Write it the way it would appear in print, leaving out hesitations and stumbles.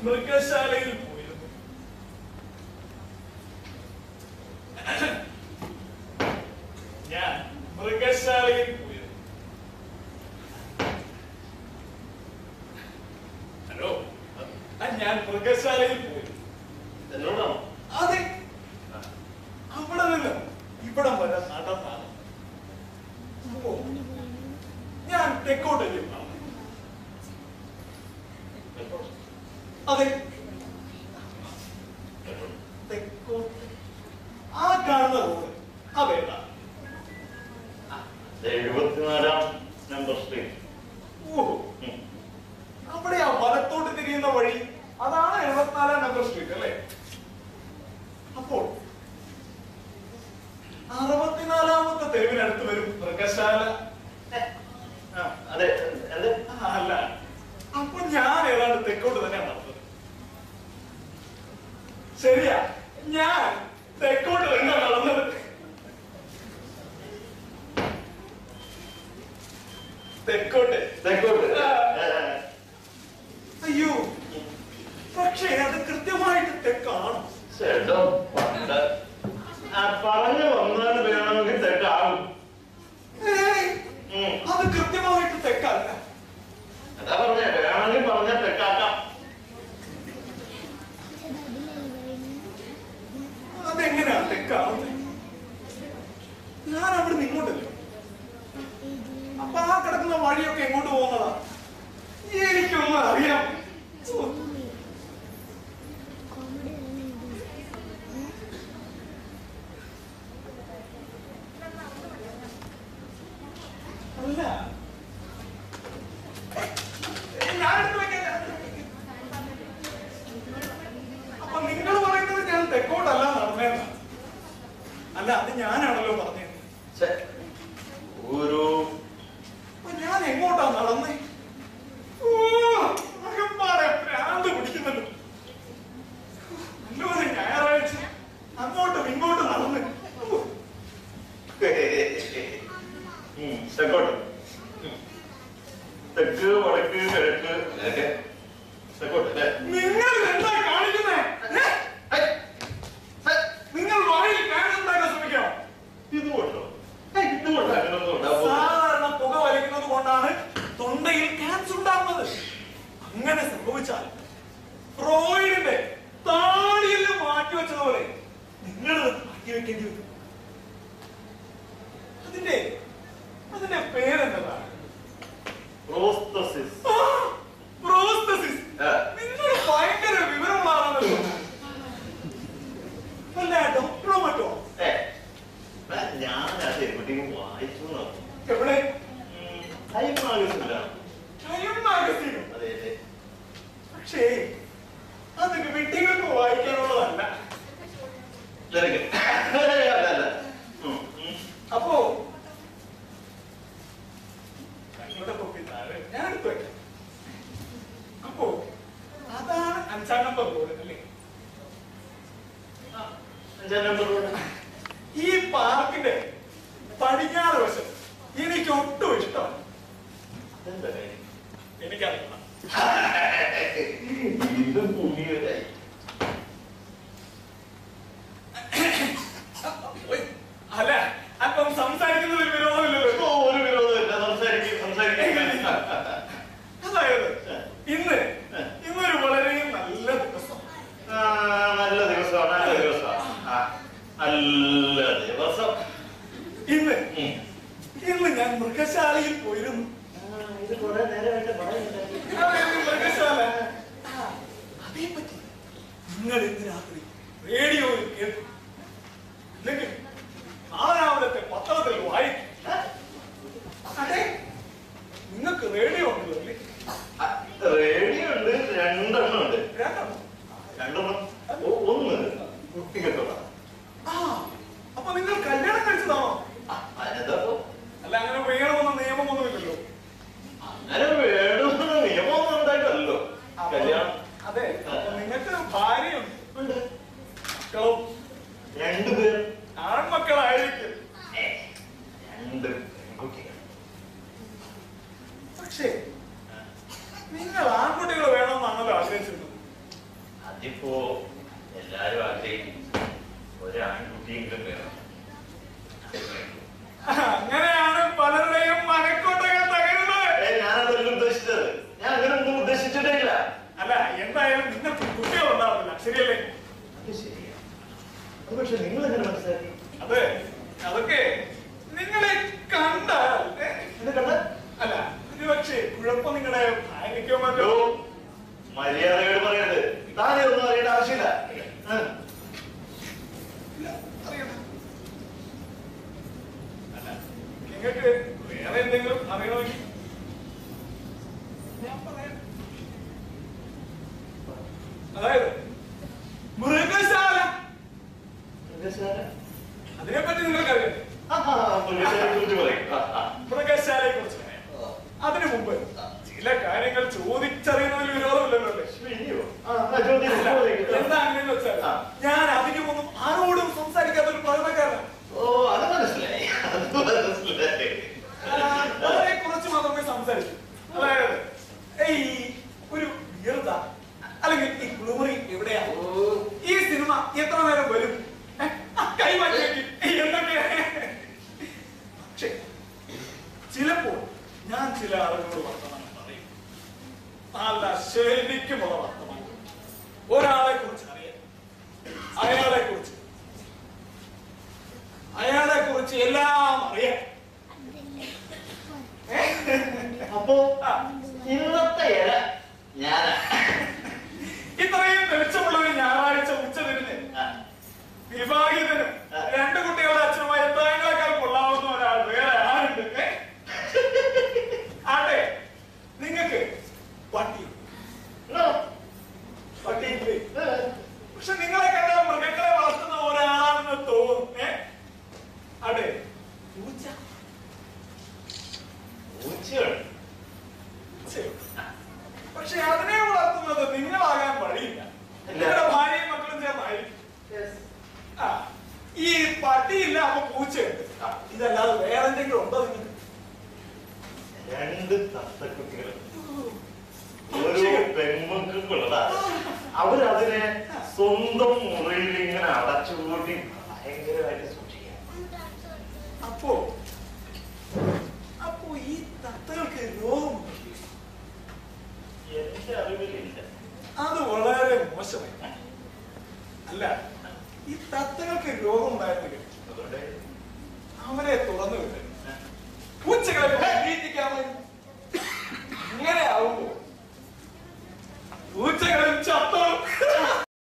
മൃഗശാലയിൽ പോയിരുന്നു. ഞാൻ മൃഗശാലയിൽ പോയിരുന്നു. ഹലോ, ഞാൻ മൃഗശാലയിൽ പോയിരുന്നു. എന്നോടാണോ? അതെ, അവിടെ നിന്ന് ഇവിടം വരെ നടന്നാണ്. ഞാൻ തെക്കോട്ടേക്ക് പോകണം. അതെ, തെക്കോട്ട്. ആ കാണുന്ന റോഡ് അതേതാ? 74-ാം നമ്പർ സ്ട്രീറ്റ്. ഓഹോ, അവിടെ ആ വലത്തോട്ട് തിരിയുന്ന വഴി അതാണ് 74-ാം നമ്പർ സ്ട്രീറ്റ് അല്ലേ? അപ്പോൾ 64-ാമത്തെ തെരുവിനടുത്ത് വരും മൃഗശാല. അതെ, അല്ല, അപ്പൊ ഞാൻ ഏതാണ്ട് തെക്കോട്ട് തന്നെയാണ് നടന്നത്. ശരിയാ, ഞാൻ തെക്കോട്ട് തന്നെ നടന്നത്. തെക്കോട്ട്. അയ്യോ, പക്ഷേ അത് കൃത്യമായിട്ട് തെക്കാണ്. ചേട്ടോ, പറഞ്ഞു വന്നാൽ വേണമെങ്കിൽ തെറ്റാകും. അത് കൃത്യമായിട്ട് തെക്കല്ല. അതാ പറഞ്ഞേ, വേണമെങ്കിൽ പറഞ്ഞാൽ തെക്കാക്കാം. അതെങ്ങനെയാ തെക്കാവുന്നത്? ഞാൻ അവിടെ നിങ്ങോട്ടല്ലോ. അപ്പൊ ആ കിടക്കുന്ന വഴിയൊക്കെ എങ്ങോട്ട് പോകുന്നതാ? എനിക്കൊന്നും അറിയാം. അല്ല, അപ്പൊ നിങ്ങൾ പറയുന്നത് ഞാൻ തെക്കോട്ടല്ല നടന്നേന്നാ? അല്ല, അത് ഞാനാണല്ലോ പറഞ്ഞത്. ഞാൻ എങ്ങോട്ടാ നടന്നേ? ഭ്രാന്ത് പിടിക്കുന്നല്ലോ. നല്ലൊരു ഞായറാഴ്ച അങ്ങോട്ടും ഇങ്ങോട്ടും നടന്ന്. തെക്ക്, വടക്ക്, കിഴക്ക്, തെക്കോട്ട്. നിങ്ങൾ എന്താ കാണിക്കുന്നേ? നിങ്ങൾ വായിൽ ക്യാൻസർ ഉണ്ടാക്കാൻ ശ്രമിക്കണം. ഇതുകൊണ്ടോ? ഇതുകൊണ്ടോ? സാധാരണ പുക വലിക്കുന്നത് കൊണ്ടാണ് തൊണ്ടയിൽ ക്യാൻസർ ഉണ്ടാകുന്നത്. അങ്ങനെ സംഭവിച്ചാൽ ഫ്രോയിഡിന്റെ താടിയിൽ മാറ്റിവെച്ചതുപോലെ നിങ്ങൾ മാറ്റിവെക്കേണ്ടി വരും. അതിന്റെ പേരെന്താണ്? പ്രോസ്തസിസ്. പ്രോസ്തസിസ്. നിങ്ങൾ ഭയങ്കര വിവരമുള്ളതാണല്ലോ. അല്ല, ഡോക്ടറോ മറ്റോ? ഞാനത് എവിടെയും വായിച്ചു. എവിടെ? ടൈം മാഗസിനിലാണ്. ടൈം മാഗസിനോ? അതെ അതെ. പക്ഷേ അത് വെട്ടികൾക്ക് വായിക്കാനുള്ളതല്ല. അപ്പോ ഞങ്ങളുടെ പൊക്കി താഴെ ഞാൻ എടുത്തു വയ്ക്കാം. അപ്പോ അതാണ് 5-ാം നമ്പർ റോഡ് അല്ലേ? 5-ാം നമ്പർ റോഡ്. ഈ പാർക്കിന്റെ പടിഞ്ഞാറ് വശം എനിക്ക് ഒട്ടും ഇഷ്ടമാണ്. എനിക്കറിയാം. അല്ല, അപ്പം സംസാരിക്കുന്നതിൽ വിരോധമില്ലല്ലോ. ഒരു വിരോധമില്ല. സംസാരിക്കും. അതായത് ഇന്നൊരു വളരെ നല്ല ദിവസം. നല്ല ദിവസമാണ്. ഇന്ന് ഞാൻ മൃഗശാലയിൽ പോയിരുന്നു. ഇത് കുറെ നേരമായിട്ട് മൃഗശാല അതേപറ്റി നിങ്ങൾ ഇന്ന് രാത്രി റേഡിയോയിൽ കേൾക്കും, അല്ലെങ്കിൽ നാലാമത്തെ പത്രത്തിൽ വായിക്കും. അതെ, നിങ്ങൾക്ക് റേഡിയോ ഉണ്ടല്ലോ അല്ലേ? റേഡിയോ ഉണ്ട്. 2 എണ്ണം ഉണ്ട്. 2 എണ്ണം. ഒന്ന് കുട്ടികൾക്കുള്ള. അപ്പൊ നിങ്ങൾ കല്യാണം കഴിച്ചതാണോ? അല്ല, അങ്ങനെ വേണമെന്ന നിയമമൊന്നുമില്ലല്ലോ. അങ്ങനെ വേണമെന്ന നിയമമൊന്നും ഉണ്ടായിട്ടല്ലോ കല്യാണം. അതെ, നിങ്ങൾക്ക് ഭാര്യയുണ്ട്, മക്കളും. 2 പേരും ആൺമക്കളായിരിക്കും. 2 പെൺകുട്ടികൾ. പക്ഷേ നിങ്ങൾ ആൺകുട്ടികൾ വേണമെന്നാണല്ലോ ആഗ്രഹിച്ചിരുന്നത്. അതിപ്പോ എല്ലാരും ആഗ്രഹിക്കും ഒരാൺകുട്ടിയെങ്കിലും വേണം. അങ്ങനെയാണ് പലരുടെയും മനക്കോട്ടകൾ തകരുന്നത്. ഞാനതല്ല ഉദ്ദേശിച്ചത്. ഞാൻ അങ്ങനെ ഒന്നും ഉദ്ദേശിച്ചിട്ടില്ല. അല്ല, എന്തായാലും നിങ്ങൾക്ക് കുട്ടികളുണ്ടാവില്ല, ശരിയല്ലേ? അത് ശരിയാ. പക്ഷെ നിങ്ങൾ എങ്ങനെ മനസ്സിലാക്കി? അതൊക്കെ നിങ്ങളെ കണ്ടാൽ അല്ല, ഒരുപക്ഷെ കുഴപ്പം നിങ്ങളെ ഭാര്യയ്ക്കോ മറ്റോ. മര്യാദയോട് പറയരുത്. താനെ ഒന്നും അറിയേണ്ട ആവശ്യമില്ല. നിങ്ങൾക്ക് വേറെ എന്തെങ്കിലും അറിയണമെങ്കിൽ ഞാൻ പറയാം. അതായത് മൃഗശാല, അതിനെപ്പറ്റി നിങ്ങൾക്കറിയാം. മൃഗശാലയെ കുറിച്ച് അതിനു മുമ്പ് ചില കാര്യങ്ങൾ ചോദിച്ചറിയുന്നതിൽ വിരോധമില്ലല്ലോ അല്ലേ? എന്താ അങ്ങനെയെന്ന് വെച്ചാൽ ഞാൻ അധികമൊന്നും ആരോടും സംസാരിക്കാത്തൊരു പ്രകടനക്കാരനാണ്. വളരെ കുറച്ച് മാത്രമേ സംസാരിക്കൂ. അതായത് ഈ ഒരു വീർത അല്ലെങ്കിൽ ഈ ഗ്ലൂമറി എവിടെയാ, ഈ സിനിമ എത്ര നേരം വരും, കൈമാറ്റി എന്തൊക്കെ. പക്ഷെ ചിലപ്പോൾ ഞാൻ ചില ആളുകളോട് വർത്തമാനം പറയും. നല്ല ശരിക്കുമുള്ള വർത്തമാനം. ഒരാളെ കുറിച്ച് അറിയാം, അയാളെ കുറിച്ച് എല്ലാം അറിയാം. അപ്പോ ഇന്നത്തെ ഇല ഞാനാ. ഇത്രയും തെളിച്ചമുള്ള ഒരു ഞായറാഴ്ച ഉച്ചതിരിഞ്ഞ് വിവാഹിതനും 2 കുട്ടികളുടെ അച്ഛനുമായ താങ്കളെക്കാൾ കൊള്ളാവുന്ന ഒരാൾ വേറെ ആരുണ്ട്? ആട്ടെ, നിങ്ങൾക്ക് പട്ടിയില്ലേ? പക്ഷെ നിങ്ങളെ കണ്ടാൽ മൃഗങ്ങളെ വളർത്തുന്ന ഒരാളാണെന്ന് തോന്നും. അതെ, പക്ഷെ അതിനെ വളർത്തുന്നത് നിങ്ങളാകാൻ വഴിയില്ല. നിങ്ങളുടെ ഭാര്യയും മക്കളും ചേർന്നായിരിക്കും. ഈ പട്ടിയില്ല, അപ്പൊ പൂച്ചയുണ്ട്. ഇതല്ലാതെ വേറെ എന്തെങ്കിലും ഉണ്ടോ നിങ്ങൾക്ക്? 2 തത്തക്കുട്ടികൾ, ഓരോ പെൺമക്കൾക്കുള്ളതാ. അവരതിനെ സ്വന്തം മുറിയിൽ ഇങ്ങനെ അടച്ചുകൂട്ടി ഭയങ്കരമായിട്ട് സൂക്ഷിക്കാം. അപ്പോ ഈ തത്തകൾക്ക് രോഗം എന്റെ അറിവിലില്ല. അത് വളരെ മോശമായി. അല്ല, ഈ തത്തകൾക്ക് രോഗം ഉണ്ടായിരുന്നെങ്കിൽ